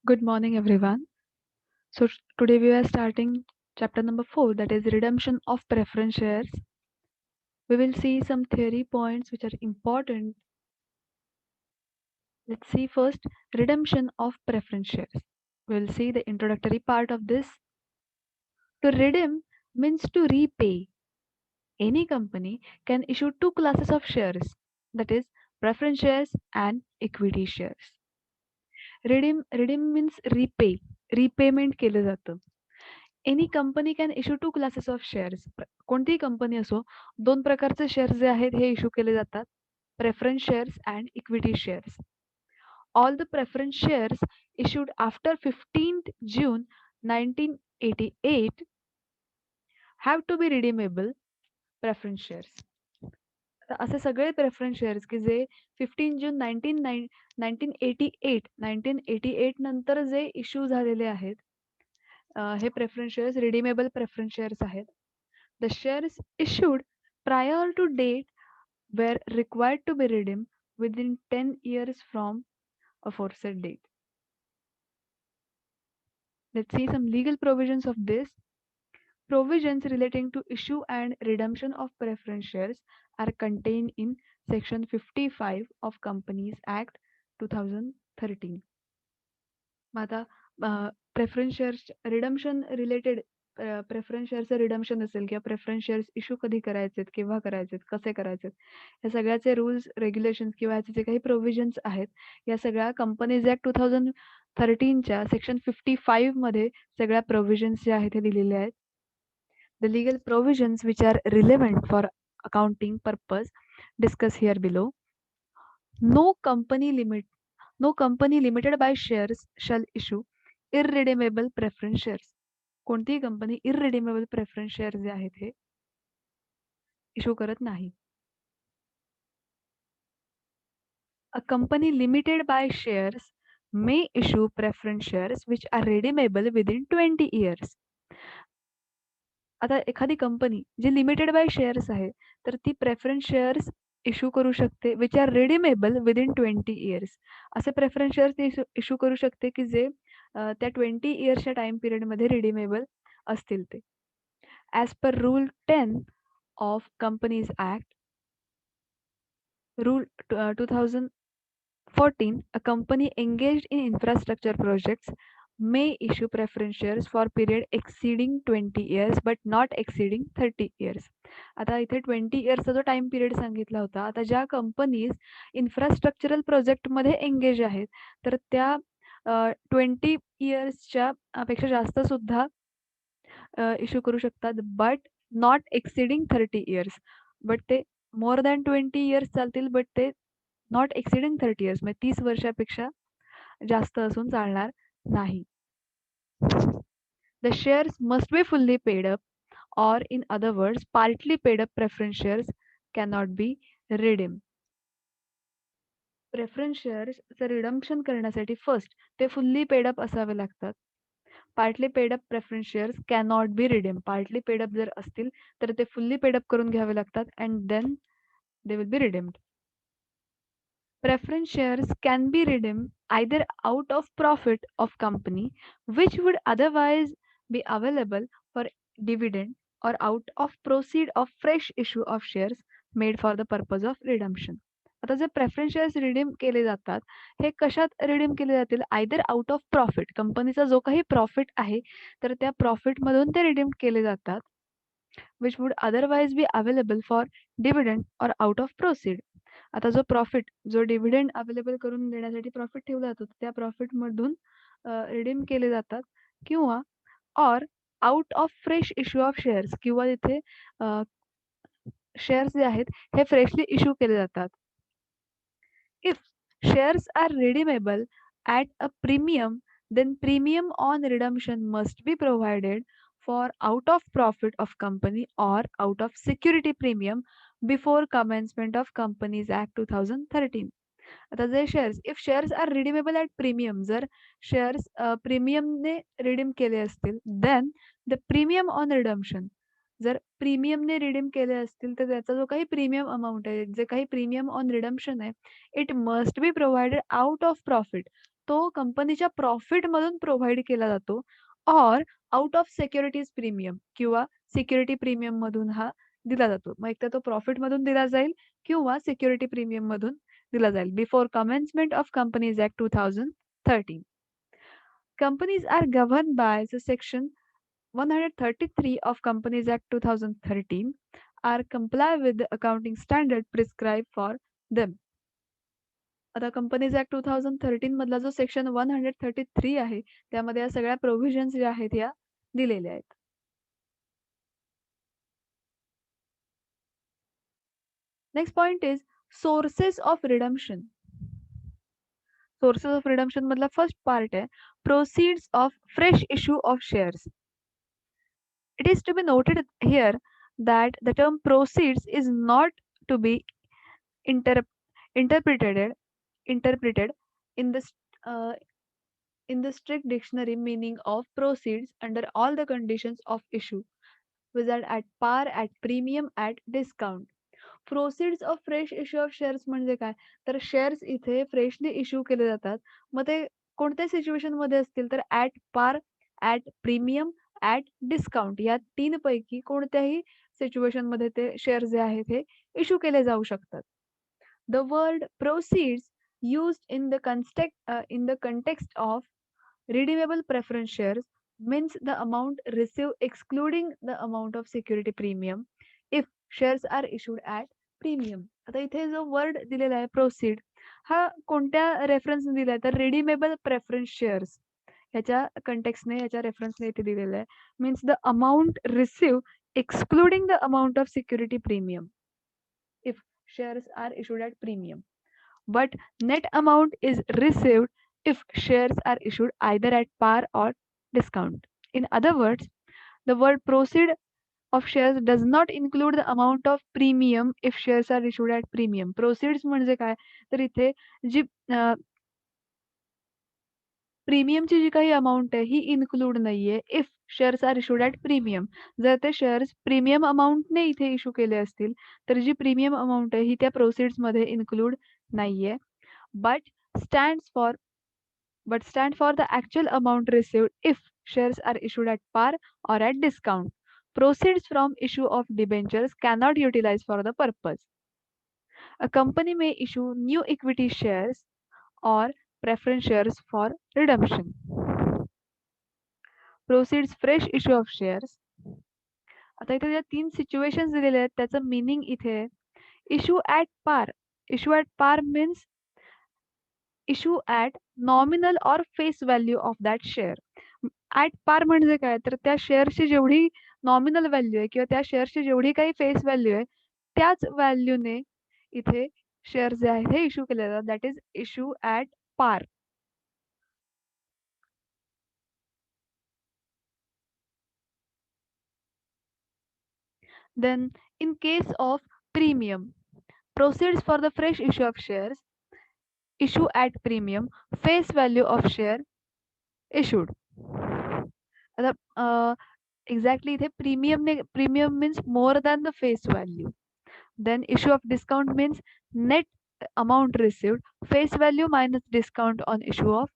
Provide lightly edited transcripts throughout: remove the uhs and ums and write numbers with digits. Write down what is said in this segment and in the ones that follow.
Good morning, everyone. Today we are starting chapter number 4, that is redemption of preference shares. We will see some theory points which are important. Let's see first redemption of preference shares. We will see the introductory part of this. To redeem means to repay. Any company can issue two classes of shares, that is preference shares and equity shares. Redeem means repay. Repayment केलं जातं. Any company can issue two classes of shares. कोणतीही company असो, दोन प्रकारचे shares जे आहेत हे issue केले जातात, preference shares and equity shares. All the preference shares issued after 15th June 1988 have to be redeemable preference shares. असे सगळे प्रेफरन्स शेअर्स की जे 15 जून 1988 नंतर जे इश्यू झालेले आहेत, हे preference shares redeemable preference shares आहेत. The shares issued prior to date were required to be redeemed within 10 years from aforesaid date. Let's see some legal provisions of this. Provisions relating to issue and redemption of preference shares are contained in Section 55 of Companies Act 2013. आता preference shares redemption related preference शेअरचं redemption असेल किंवा preference shares issue कधी करायचेत, केव्हा करायचेत, कसे करायचेत, या सगळ्याचे रूल्स, रेग्युलेशन्स किंवा याचे जे काही प्रोव्हिजन्स आहेत, या सगळ्या कंपनीज ॲक्ट 2013च्या सेक्शन 55 मध्ये सगळ्या प्रोव्हिजन्स जे आहेत ते दिलेले आहेत. The legal provisions which are relevant for accounting purpose discuss here below. No company limited by shares shall issue irredeemable preference shares. कोणतीही कंपनी इररिडीमेबल प्रेफरन्स शेअर जे आहेत हे इश्यू करत नाही. A company limited by shares may issue preference shares which are redeemable within 20 years. आता एखादी company जी limited by shares आहे, तर ती प्रेफरन्स शेअर्स इश्यू करू शकते which are redeemable within 20 years. असे प्रेफरन्स शेअर्स इश्यू करू शकते की जे त्या 20 इयर्सच्या टाइम पिरियडमध्ये रिडीमेबल असतील ते. As per rule 10 of Companies Act, Rule 2014, a company engaged in infrastructure projects may issue preference shares for period exceeding 20 years but not exceeding 30 years. आता इथे 20 इयर्सचा जो टाइम पिरियड सांगितला होता, आता ज्या कंपनीज इन्फ्रास्ट्रक्चरल प्रोजेक्टमध्ये एंगेज आहेत, तर त्या 20 इयर्सच्या पेक्षा जास्त सुद्धा इश्यू करू शकतात, बट नॉट एक्सिडिंग 30 इयर्स. बट ते मोर दॅन 20 इयर्स चालतील, बट ते नॉट एक्सिडिंग 30 इयर्स म्हणजे 30 वर्षापेक्षा जास्त असून चालणार नाही. The shares must be fully paid up, or in other words, partly paid up preference shares cannot be redeemed. Preference शेअर्सचं रिडम्शन करण्यासाठी फर्स्ट ते फुल्ली पेड अप असावे लागतात. Partly paid up preference shares cannot be redeem. Partly paid up जर असतील तर ते fully paid up करून घ्यावे लागतात and then they will be redeemed. Preference shares can be redeemed either out of profit of company which would otherwise be available for dividend or out of proceed of fresh issue of shares made for the purpose of redemption. आता जे preference shares redeem केले जातात, हे कशात redeem केले जातील? Either out of profit, कंपनीचा जो काही प्रॉफिट आहे तर त्या प्रॉफिटमधून ते रिडीम केले जातात, which would otherwise be available for dividend or out of proceed. आता जो प्रॉफिट, जो डिव्हिडंड अवेलेबल करून देण्यासाठी प्रॉफिट ठेवला जातो, त्या प्रॉफिटमधून रिडीम केले जातात, किंवा or out of fresh issue of shares, किंवा तिथे शेअर्स जे आहेत हे फ्रेशली इश्यू केले जातात. If shares are redeemable at a premium, then premium on redemption must be provided for out of profit of company or out of security premium before commencement of Companies Act 2013. आता जे shares, if shares are redeemable at premium, जर shares प्रीमियमने redeem केले असतील, then the premium on redemption, जर प्रीमियमने redeem केले असतील तर त्याचा जो काही प्रीमियम अमाउंट आहे, जे काही प्रीमियम ऑन रिडम्शन आहे, it must be provided out of profit. तो कंपनीच्या प्रॉफिट मधून प्रोव्हाइड केला जातो और आउट ऑफ सिक्युरिटीज प्रीमियम किंवा सिक्युरिटी प्रीमियम मधून हा दिला जातो. मग एकतर तो प्रॉफिट मधून दिला जाईल किंवा सिक्युरिटी प्रीमियम मधून दिला जाईल. Before commencement of companies act 2013. Companies are governed by the section 133 of Companies Act 2013 are comply with the accounting standard prescribed for them. आता कंपनीज ऍक्ट 2013 मधला जो सेक्शन 133 आहे त्यामध्ये या सगळ्या प्रोव्हिजन्स ज्या आहेत या दिलेल्या आहेत. Next point is sources of redemption. Sources of redemption मधला फर्स्ट पार्ट आहे proceeds of fresh issue of shares. It is to be noted here that the term proceeds is not to be inter- interpreted interpreted in the uh, in the strict dictionary meaning of proceeds under all the conditions of issue, whether at par, at premium, at discount. Proceeds of fresh issue of shares म्हणजे काय तर shares इथे freshly issue केले जातात. मग ते कोणत्या situation मध्ये असतील तर ऍट पार, ऍट प्रीमियम, ऍट डिस्काउंट या तीन पैकी कोणत्याही सिच्युएशन मध्ये ते शेअर जे आहेत हे इश्यू केले जाऊ शकतात. The word proceeds used in the context of redeemable preference shares means the amount received excluding the amount of security premium if shares are issued at premium. आता इथे जो वर्ड दिलेला आहे प्रोसीड हा कोणत्या रेफरन्सने दिलाय तर रिडीमेबल प्रेफरन्स शेअर्स ह्याच्या कंटेक्सने ह्याच्या रेफरन्सने इथे दिलेलं आहे. Means the amount receive excluding the amount of security premium if shares are issued at premium, but net amount is received if shares are issued either at par or discount. In other words, the word proceed of shares does not include the amount of premium if shares are issued at premium. Proceeds म्हणजे काय तर इथे जी प्रीमियमची जी काही amount आहे ही include नाहीये if shares are issued at premium. जर ते शेअर्स प्रीमियम अमाऊंटने इथे इश्यू केले असतील तर जी प्रीमियम अमाऊंट आहे ही त्या प्रोसिड्समध्ये इन्क्लूड नाहीये. But stands for stand for the actual amount received if shares are issued at par or at discount. Proceeds from issue of debentures cannot utilize for the purpose. A company may issue new equity shares or preference shares for redemption. Proceeds fresh issue of shares. आता इथे ज्या तीन situation दिलेले आहेत त्याचं meaning इथे issue at पार. Issue at पार means issue at nominal or face value of that share. At पार म्हणजे काय तर त्या शेअरची जेवढी नॉमिनल व्हॅल्यू आहे किंवा त्या शेअरची जेवढी काही फेस व्हॅल्यू आहे त्याच व्हॅल्यूने इथे शेअर जे आहेत हे इश्यू केले जातात. दॅट इज इश्यू ॲट पार. Then, in case of premium, proceeds for the fresh issue of shares, issue at premium, face value of share issued. आता एक्झॅक्टली इथे premium means more than the face value. Then issue of discount means net amount received face value minus discount on issue of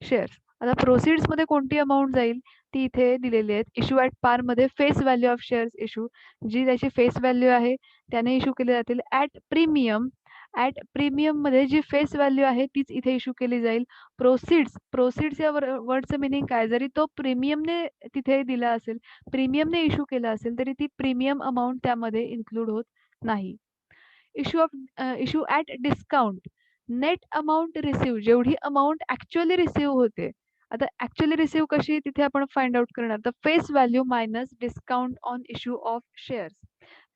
shares. आता proceeds मध्ये कोणती amount जाईल ती इथे दिलेली आहेत. इश्यू ॲट पार मध्ये face value of shares issue जी त्याची फेस व्हॅल्यू आहे त्याने इश्यू केले जातील. ॲट प्रीमियम मध्ये जी फेस व्हॅल्यू आहे तीच इथे इश्यू केली जाईल. प्रोसीड्स या वर्डचं मिनिंग काय जरी तो प्रीमियमने तिथे दिला असेल प्रीमियमने इश्यू केला असेल तरी ती प्रीमियम अमाऊंट त्यामध्ये इन्क्लूड होत नाही. Issue at discount net amount receive जेवढी अमाऊंट ऍक्च्युअली रिसीव्ह होते. आता ऍक्च्युअली रिसीव्ह कशी तिथे आपण फाइंड आउट करणार तर face value minus discount on issue of shares.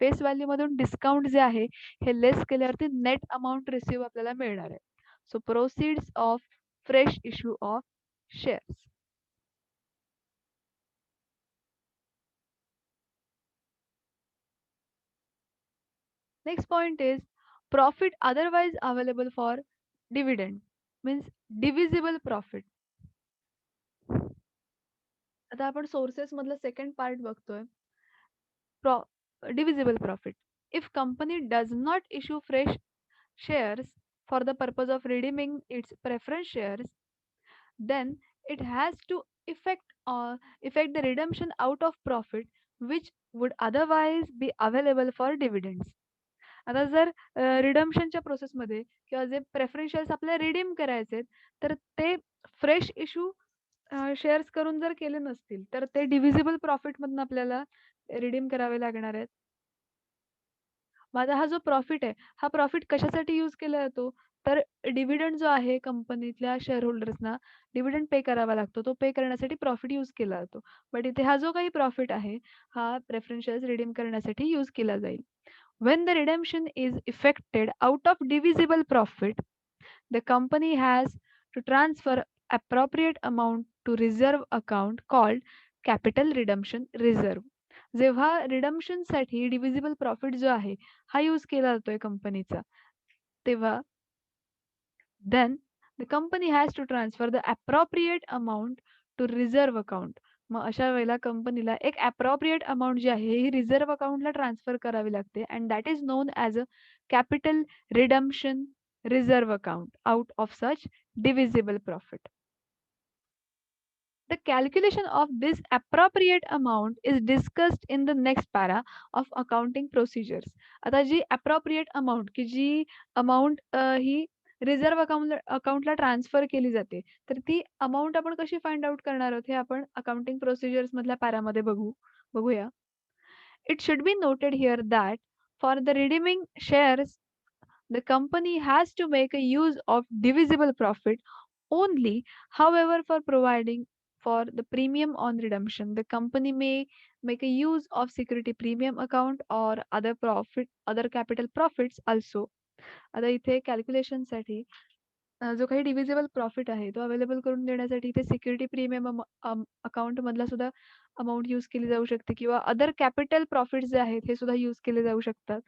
Face value मधून डिस्काउंट जे आहे हे लेस केल्यावरती नेट अमाऊंट रिसीव्ह आपल्याला मिळणार आहे. So proceeds of fresh issue of shares. Next point is profit otherwise available for dividend means divisible profit. आता आपण सोर्सेस मधलं सेकंड पार्ट बघतोय. Divisible profit. If company does not issue fresh shares for the purpose of redeeming its preference shares, then it has to affect the redemption out of profit which would otherwise be available for dividends. आता जर रिडम्शनच्या प्रोसेसमध्ये किंवा जे प्रेफरन्शियल्स आपल्याला redeem करायचे आहेत, तर ते फ्रेश इश्यू शेअर्स करून जर केले नसतील, तर ते डिव्हिजिबल प्रॉफिटमधून आपल्याला रिडीम करावे लागणार आहेत. माझा हा जो प्रॉफिट आहे, हा प्रॉफिट कशासाठी यूज केला जातो? तर डिव्हिडंड जो आहे कंपनीतल्या शेअरहोल्डर्सना डिव्हिडंड पे करावा लागतो. तो पे करण्यासाठी प्रॉफिट यूज केला जातो. बट इथे हा जो काही प्रॉफिट आहे, हा प्रेफरन्शियल्स रिडीम करण्यासाठी यूज केला जाईल. When the redemption is effected out of divisible profit, the company has to transfer appropriate amount to reserve account called capital redemption reserve. जेव्हा रिडम्शनसाठी डिव्हिजिबल प्रॉफिट जो आहे हा यूज केला जातोय कंपनीचा, तेव्हा then the company has to transfer the appropriate amount to reserve account. मग अशा वेळेला कंपनीला एक appropriate amount जी आहे ही रिझर्व्ह अकाउंटला ट्रान्सफर करावी लागते and that is non as a capital redemption reserve account out of such divisible profit. The calculation of this appropriate amount is discussed in the next para of accounting procedures. आता जी appropriate amount की जी amount ही reserve अकाउंटला transfer केली जाते, तर ती amount आपण कशी find out करणार आहोत हे आपण अकाउंटिंग प्रोसिजर्स मधल्या पॅरामध्ये बघूया. It should be noted here that for the redeeming shares, the company has to make a use of divisible profit only. However, for providing for the premium on redemption, the company may make a use of security premium account or other capital profits also. आता इथे कॅल्क्युलेशनसाठी जो काही divisible profit आहे तो available करून देण्यासाठी इथे security premium account मधला सुद्धा अमाउंट यूज केली जाऊ शकते किंवा अदर कॅपिटल प्रॉफिट जे आहेत हे सुद्धा यूज केले जाऊ शकतात.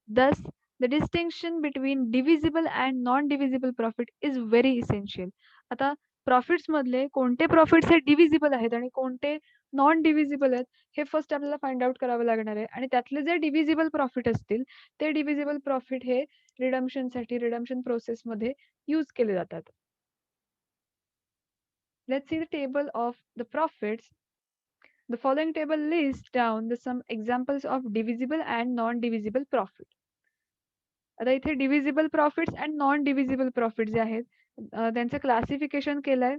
Thus, the distinction between divisible and non-divisible profit is very essential. आता प्रॉफिट्स मधले कोणते प्रॉफिट्स हे डिव्हिजिबल आहेत आणि कोणते नॉन डिव्हिजिबल आहेत हे फर्स्ट आपल्याला फाइंड आउट करावं लागणार आहे आणि त्यातले जे डिव्हिजिबल प्रॉफिट असतील ते डिव्हिजिबल प्रॉफिट हे रिडम्शन प्रोसेसमध्ये यूज केले जातात. Let's see the table of the profits. The following table lists down some examples of divisible and non-divisible profit. आता इथे divisible profits and non divisible profit जे आहेत त्यांचं क्लासिफिकेशन केलंय.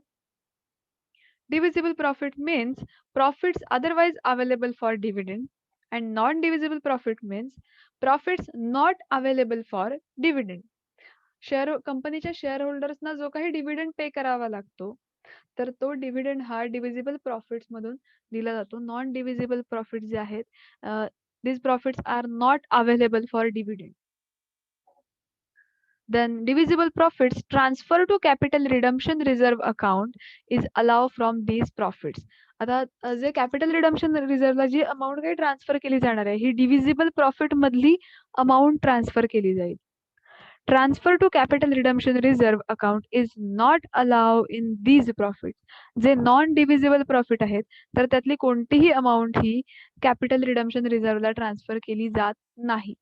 Divisible profit means profits otherwise available for dividend and non-divisible profit means profits not available for dividend. कंपनीच्या share होल्डर्सना जो काही डिव्हिडंड पे करावा लागतो, तर तो डिव्हिडंड हा डिव्हिजिबल प्रॉफिट्स मधून दिला जातो. नॉन डिव्हिजिबल प्रॉफिट जे आहेत, these profits are not available for dividend. Then divisible profits transfer to capital redemption reserve account is allowed from these profits. आता जे कॅपिटल रिडम्शन रिझर्व्हला जी अमाऊंट काही ट्रान्सफर केली जाणार आहे ही डिव्हिजिबल प्रॉफिट मधली अमाऊंट ट्रान्सफर केली जाईल. Transfer to capital redemption reserve account is not allow in these profit. जे नॉन डिव्हिजिबल प्रॉफिट आहेत तर त्यातली कोणतीही अमाऊंट ही कॅपिटल रिडम्शन रिझर्व्हला ट्रान्सफर केली जात नाही.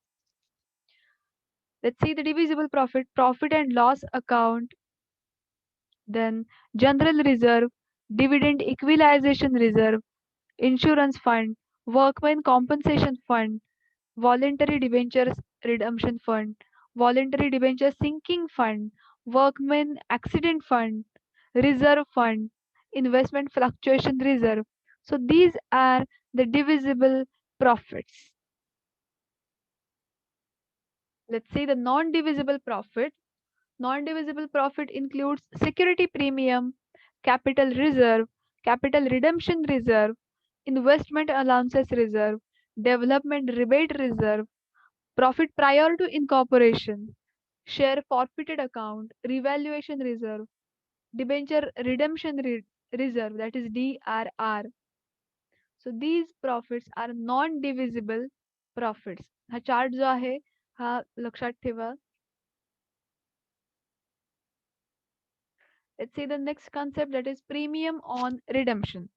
Let's see the divisible profit and loss account, then general reserve, dividend equalization reserve, insurance fund, workmen compensation fund, voluntary debentures redemption fund, voluntary debenture sinking fund, workmen accident fund, reserve fund, investment fluctuation reserve. So these are the divisible profits. Let's see the non-divisible profit. Non-divisible profit includes security premium, capital reserve, capital redemption reserve, investment allowances reserve, development rebate reserve, profit prior to incorporation, share forfeited account, revaluation reserve, debenture redemption reserve, that is DRR. So these profits are non-divisible profits. हा chart जो आहे हा लक्षात ठेवा. Let's see the next concept, that is premium on redemption.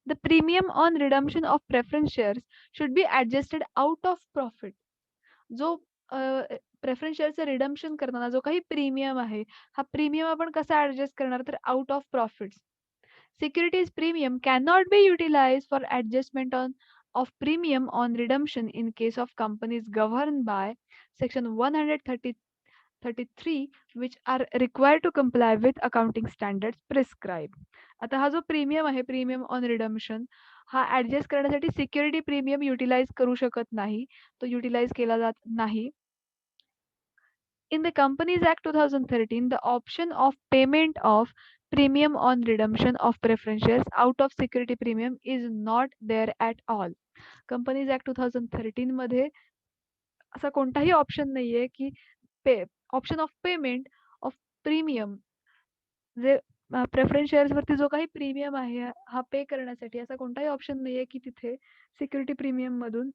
The premium on redemption of preference shares should be adjusted out of profit. जो preference शेअरचं redemption करताना जो काही प्रीमियम आहे, हा प्रीमियम आपण कसा ॲडजस्ट करणार तर out of profits. Securities premium cannot be utilized for adjustment of premium on redemption in case of companies governed by Section 133 which are required to comply with accounting standards prescribed. आता हा जो premium आहे premium on redemption हा adjust करण्यासाठी security premium utilise करू शकत नाही. तो युटिलाइज केला जात नाही. In the Companies Act 2013, the option of payment of premium on redemption of preference shares out of security premium is not there at all. Companies Act 2013 मध्ये असा कोणताही ऑप्शन नाहीये की pay option of payment of premium जे preference shares वरती जो काही premium आहे हा पे करण्यासाठी असा कोणताही ऑप्शन नाहीये की तिथे सिक्युरिटी प्रीमियम मधून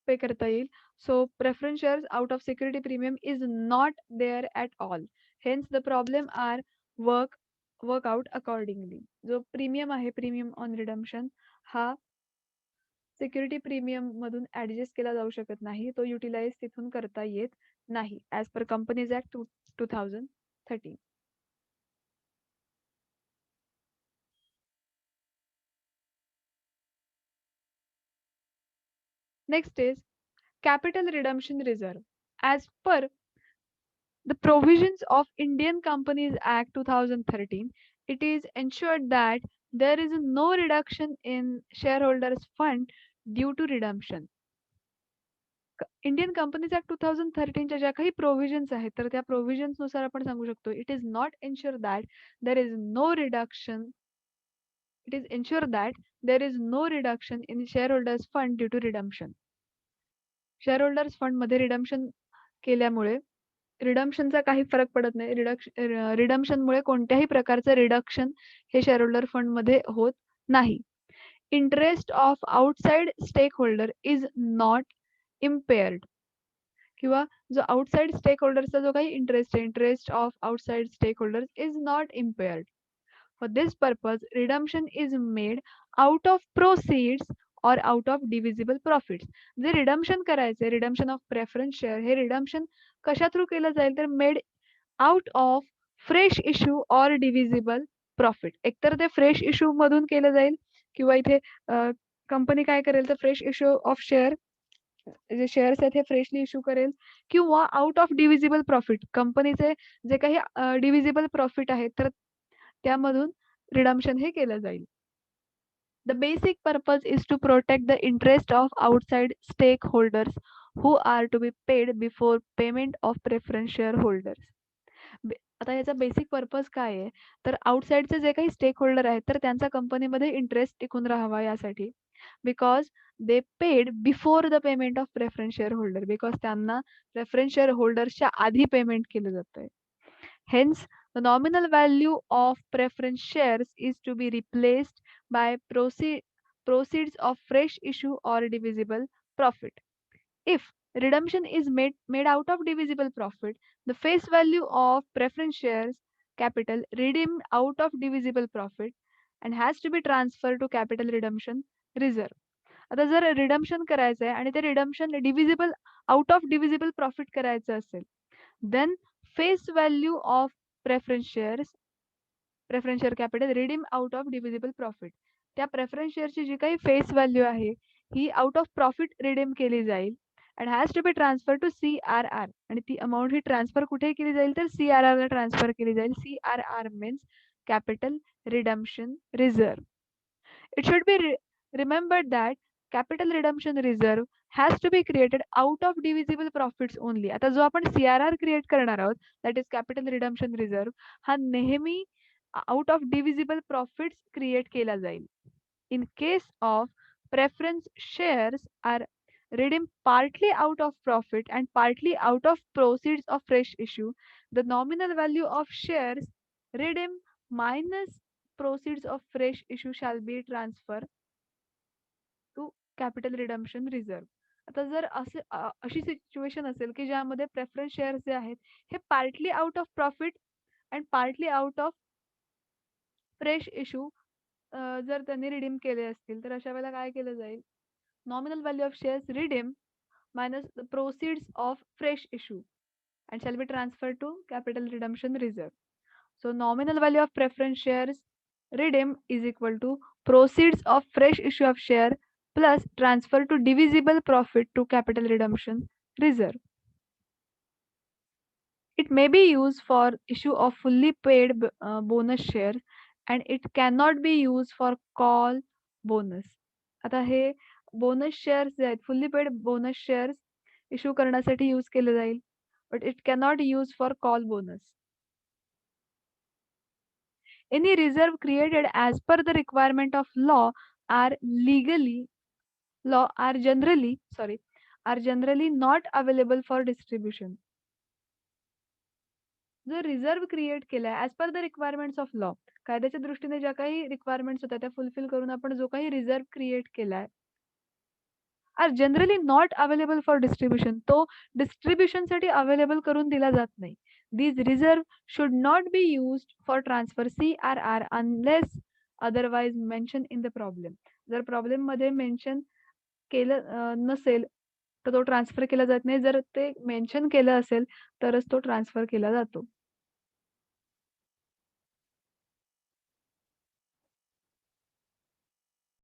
पे करता येईल. So preference shares out of security premium is not there at all. Hence the problem are work out accordingly. जो प्रीमियम आहे प्रीमियम ऑन रिडम्पशन हा सिक्युरिटी प्रीमियम मधून ऍडजस्ट केला जाऊ शकत नाही. तो युटिलाइज तिथून करता येत नाही as per companies act 2013. Next is capital redemption reserve. As per the provisions of Indian Companies Act 2013, it is ensured that there is no reduction in shareholders' fund due to redemption. Indian companies act 2013च्या ज्या काही provisions आहेत तर त्या provisions नुसार आपण सांगू शकतो it is not ensure that there is no reduction it is ensure that there is no reduction in share holders fund due to redemption. Share holders fund मध्ये रिडम्पशन केल्यामुळे रिडम्पशनचा काही फरक पडत नाही. रिडम्पशनमुळे कोणत्याही प्रकारचं रिडक्शन हे शेअर होल्डर फंड मध्ये होत नाही. Interest of outside stake holder is not impaired किंवा जो आउटसाइड स्टेक होल्डरचा जो काही इंटरेस्ट आहे interest of outside stake holders is not impaired. For this purpose, redemption is made out of proceeds or out of divisible profits. जे redemption करायचे redemption of preference share हे redemption कशा through केलं जाईल तर made out of fresh issue or divisible profit. एकतर ते fresh issue मधून केलं जाईल किंवा इथे कंपनी काय करेल तर फ्रेश इश्यू ऑफ शेअर जे शेअर्स आहेत हे फ्रेशली इश्यू करेल किंवा आउट ऑफ डिव्हिजिबल प्रॉफिट कंपनीचे जे काही डिव्हिजिबल प्रॉफिट आहेत तर त्यामधून रिडम्पशन हे केलं जाईल. The basic purpose is to protect the interest of outside stakeholders who are to be paid before payment of preference shareholders. आता याचा बेसिक पर्पज काय आहे तर आउटसाइडचे जे काही स्टेक होल्डर आहेत तर त्यांचा कंपनीमध्ये इंटरेस्ट टिकून राहावा यासाठी because they paid before the payment of preference share holder because त्यांना प्रेफरन्स शेअर होल्डर्सच्या आधी पेमेंट केलं जात आहे. Hence, the nominal value of preference shares is to be replaced by proceeds of fresh issue or divisible profit. If redemption is made out of divisible profit, the face value of preference shares capital redeemed out of divisible profit and has to be transferred to capital redemption reserve. आता जर redemption करायचं आहे आणि ते redemption divisible out of divisible profit करायचं असेल then face value of preference share capital redeem out of divisible profit. त्या preference शेअरची जी काही फेस व्हॅल्यू आहे ही आउट ऑफ प्रॉफिट रिडीम केली जाईल and has to be transfer to CRR आणि ती अमाऊंट ही ट्रान्सफर कुठे केली जाईल तर CRR ला ट्रान्सफर केली जाईल. CRR means capital redemption reserve. It should be remembered that capital redemption reserve has to be created out of divisible profits only. आता जो आपण CRR क्रिएट करणार आहोत that is capital redemption reserve हा नेहमी out of divisible profits create केला जाईल. In case of preference shares are redeemed partly out of profit and partly out of proceeds of fresh issue, the nominal value of shares redeemed minus proceeds of fresh issue shall be transferred to capital redemption reserve. आता जर अशी situation असेल की ज्यामध्ये preference shares जे आहेत हे partly out of profit and partly out of fresh issue जर त्यांनी रिडीम केले असतील तर अशा वेळेला काय केलं जाईल nominal value of shares redeem minus the proceeds of fresh issue and shall be transferred to capital redemption reserve. So nominal value of preference shares redeemed is equal to proceeds of fresh issue of share plus transfer to divisible profit to capital redemption reserve. It may be used for issue of fully paid bonus shares and it cannot be used for call bonus. आता हे bonus shares जे आहेत fully paid bonus shares issue करण्यासाठी use केले जाईल but it cannot use for call bonus. Any reserve created as per the requirement of are legally law are generally not available for distribution. जो reserve create केलाय as per the requirements of law, कायद्याच्या दृष्टीने ज्या काही requirements होत्या त्या fulfil करून आपण जो काही रिझर्व्ह क्रिएट केलाय are generally not available for distribution. तो डिस्ट्रीब्युशनसाठी अवेलेबल करून दिला जात नाही. These reserve should not be used for transfer CRR unless otherwise mentioned in the problem. जर प्रॉब्लेम मध्ये मेन्शन केलं नसेल तर तो ट्रान्सफर केला जात नाही. जर ते मेन्शन केलं असेल तरच तो ट्रान्सफर केला जातो.